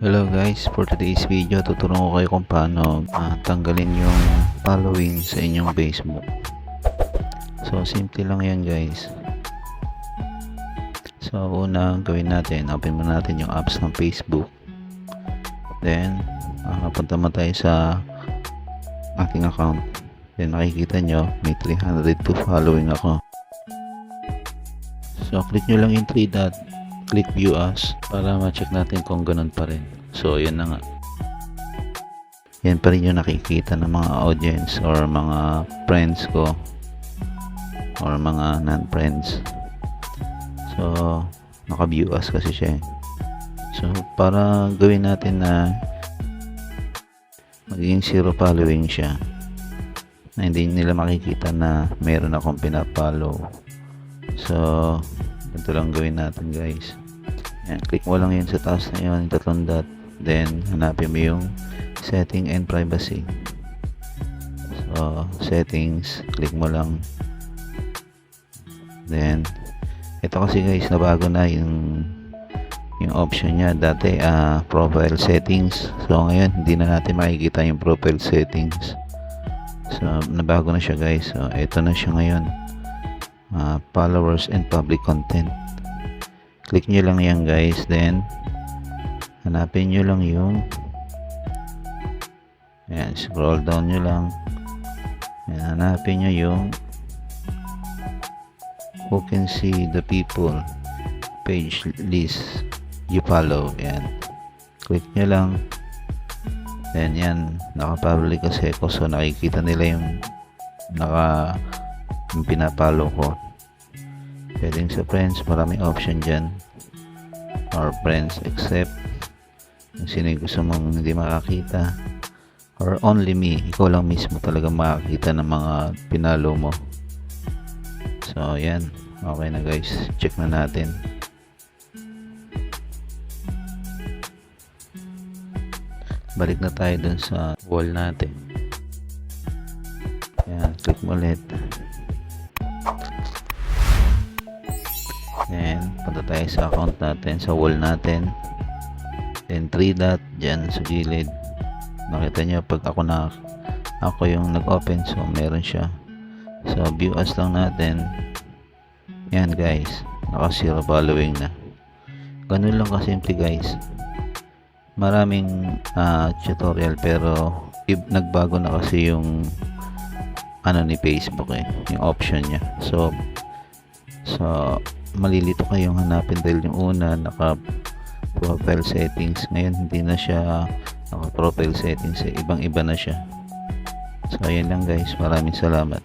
Hello guys, for today's video tuturuan ko kayo kung paano tanggalin yung following sa inyong Facebook. So simple lang yan guys. So una gawin natin, open muna natin yung apps ng Facebook. Then punta mo tayo sa ating account. Then makikita nyo may 302 following ako. So click nyo lang yung 3 dot, click view as para ma-check natin kung ganun pa rin. So yun na nga, yan pa rin yung nakikita ng mga audience or mga friends ko or mga non-friends. So naka-view as kasi siya. So para gawin natin na magiging 0 following siya, na hindi nila makikita na meron akong pinapollow. So ito lang gawin natin guys. Yan, click mo lang yun sa taas na yun, tatlong dot. Then hanapin mo yung setting and privacy. So settings, click mo lang. Then ito kasi guys, nabago na yung option niya. Dati profile settings. So ngayon hindi na natin makikita yung profile settings. So nabago na siya guys. So ito na siya ngayon, followers and public content. Click nyo lang yan guys. Then hanapin nyo lang yung, ayan, scroll down nyo lang. Ayan, hanapin nyo yung who can see the people page list you follow. Ayan, click nyo lang. Then yan, naka-public kasi ako, so nakikita nila yung yung pinapollow ko. Pwedeng sa friends, maraming option dyan, or friends except kung sino yung gusto mong hindi makakita, or only me, ikaw lang mismo talaga makakita ng mga pinalo mo. So yan, okay na guys, check na natin. Balik na tayo dun sa wall natin. Yan, click mo ulit. Then punta tayo sa account natin, sa wall natin. Then 3 dot dyan sa gilid. Nakita nyo pag ako yung nag-open, so meron siya. So view as lang natin. Yan guys, naka 0 following na. Ganun lang kasimple guys. Maraming tutorial, pero nagbago na kasi yung ni Facebook yung option niya. So malilito kayong hanapin dahil yung una naka profile settings, ngayon hindi na siya naka profile settings, ibang iba na siya. So ayan lang guys, maraming salamat.